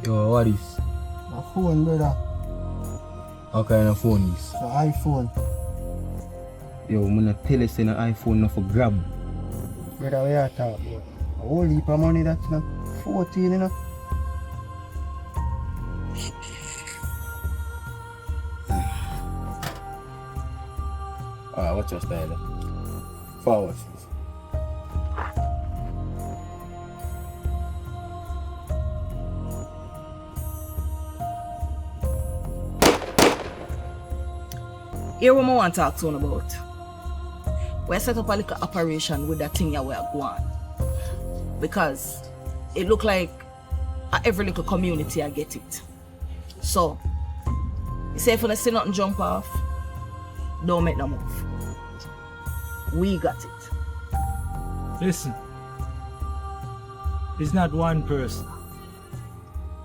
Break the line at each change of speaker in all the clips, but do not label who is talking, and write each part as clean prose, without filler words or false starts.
Yo, what is?
My phone, brother.
How kind of phone is?
The iPhone.
Yo, I'm gonna tell you say the iPhone not for grab.
Brother, we are talking about a whole heap of money that's not 14, you know.
What's your style? Forward.
Here what I want to talk to you about. We set up a little operation with that thing here we are going. Because it look like every little community I get it. So, you say if you see nothing jump off, don't make no move. We got it.
Listen, it's not one person.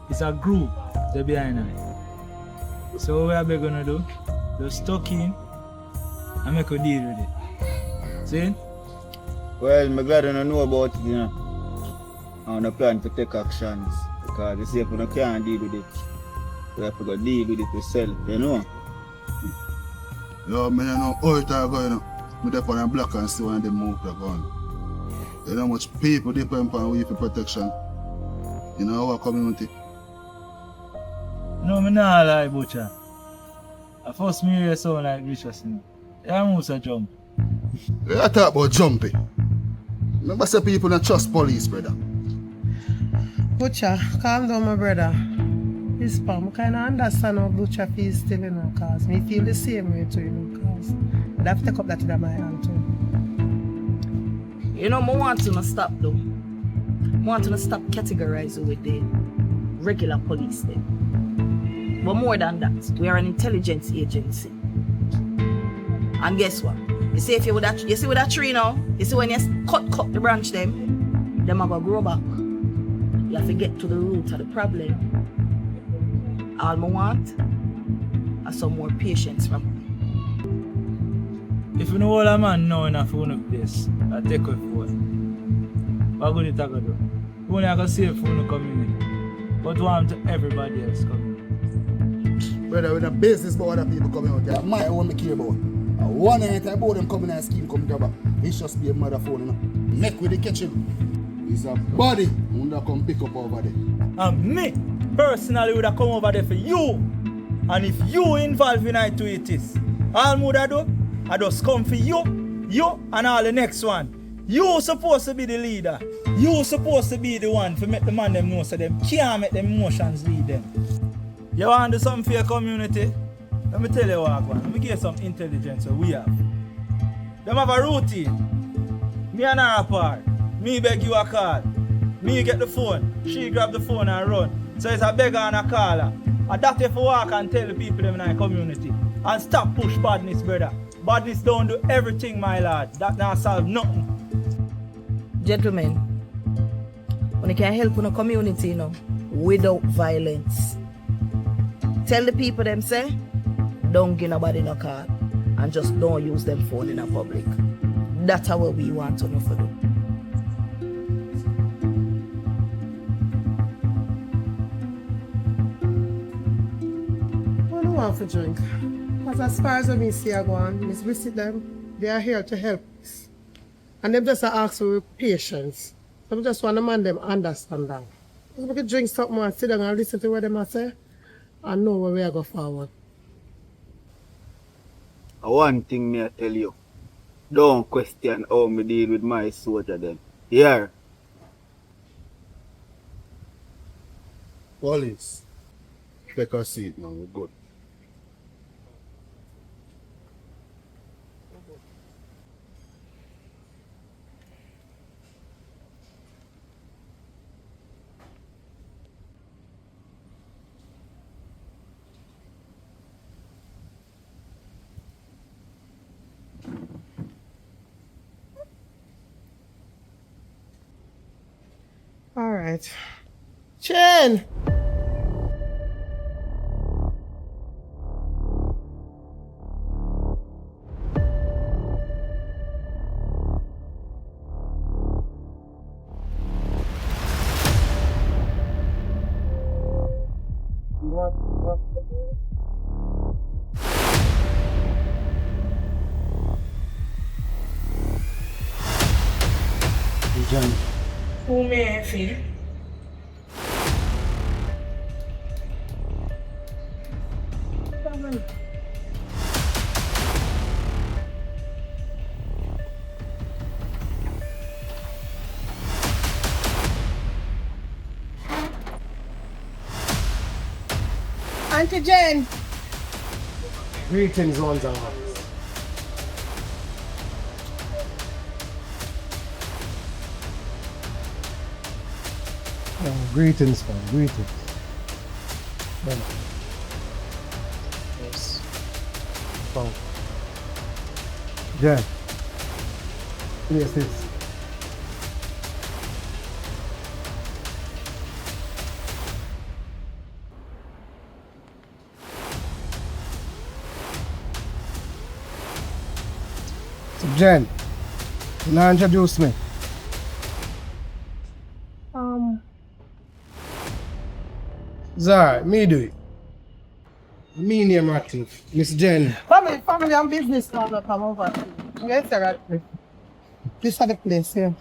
It's a group that behind it. So what we are gonna do? Just tuck in and make a deal with it. See?
Well, I'm glad I don't know about it, you know. I have a plan to take actions. Because you see, if we can't deal with it, we have to go deal with it ourselves, you know?
Yo, man, I know all it are going on. I'm up on a block and see when they move the gun. You know how much people depend on we for protection in our community.
No, I'm not lie, Butcher. At first, me hear sound like vicious. I must jump.
You talk about jumping. Remember, say people don't trust police, brother.
Butcher, calm down, my brother. This palm, I kind of understand how Butcher feels still, you know, cause me feel the same way too, you know, cause I have to take up that in my hand too.
You know, I want to stop though. I want to stop categorizing with the regular police then. But more than that, we are an intelligence agency. And guess what? You see if you with that tree now, you see when you cut the branch them are gonna grow back. You have to get to the root of the problem. All I want is some more patience from me.
If you know all a man know enough for one place, I take it for. What good it I go do? Only I can save for one community. But want to everybody else coming.
Brother, we're not business about other people coming out there. My own me care about. One night I bought them coming and scheme come together. It's just be a motherphone, you know. Neck with the kitchen. It's a body who come pick up over there.
And me, personally, would have come over there for you. And if you involved in it to it is, all I do, I just come for you and all the next one. You supposed to be the leader. You supposed to be the one to make the man them know so them can't make them emotions lead them. You want to do something for your community? Let me tell you what I want. Let me give you some intelligence that we have. Them have a routine. Me and her apart. Me beg you a call. Me get the phone. She grab the phone and run. So it's a beggar and a caller. And that if you walk and tell the people them in the community. And stop push badness, brother. Badness don't do everything, my lad. That not solve nothing.
Gentlemen, when you can help in a community, you know, without violence. Tell the people them say, don't give nobody no call and just don't use them phone in a public. That's how we want to know for them.
What do you want for drink? Because as far as I see I go on, Miss visit them, they are here to help us. And them just ask for patience. So I just want to man them understand that. So we can drink something and sit down and listen to what them say and know where we are going forward.
One thing me I tell you, don't question how me deal with my soldier then. Here.
Police, take a seat now, we're good.
All right. Chen!
John.
Who may I feel?
Auntie Jen.
Greetings, ones and ones. Greetings, man. Greetings. Well, yes. Well, Jen. Yes, this. So, Jen, you now introduce me. Zara, me do it. Me name Ratcliffe. Miss Jen.
Family and business now that come over. Yes, sir. Radcliffe. This is the place here.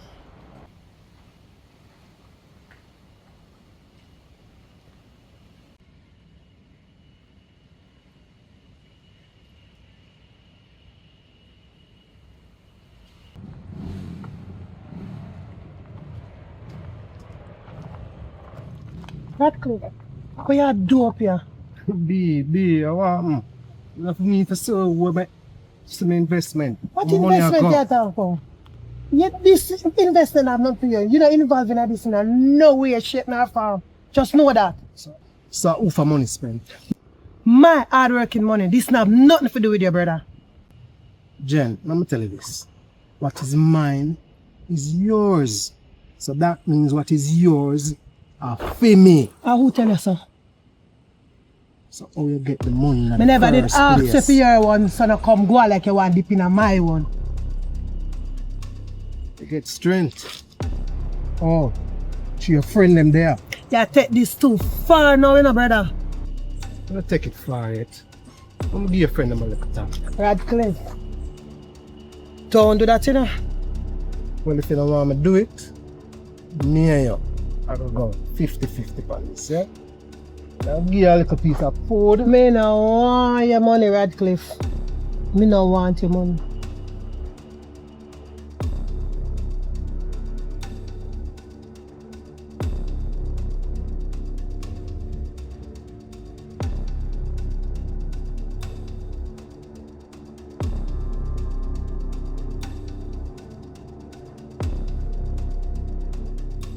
Radcliffe, how you do up here?
B, I want enough me to sell with some investment.
What
Money I
investment
got.
you talking about? Yet this investment have nothing to you. You're not involved in this in no way, shape, nor form. Just know that.
So who for money spent?
My hard working money. This have nothing to do with your brother.
Jen, let me tell you this. What is mine is yours. So that means what is yours are for me.
Who tell you so?
So how you get the money in
I
the
never did
first
ask you
place?
for your one, so now come go like you want dip in my one.
You get strength. Oh, to your friend them there.
You take this too far now, you know, brother.
I'm gonna take it far yet. I'm gonna give your friend them a little time.
Radcliffe. Don't do that, you know.
Well, if you don't want me to do it, me and you, I will go 50-50 on this, yeah? I'll give you a little piece of food.
Me no want your money, Radcliffe. Me no want your money.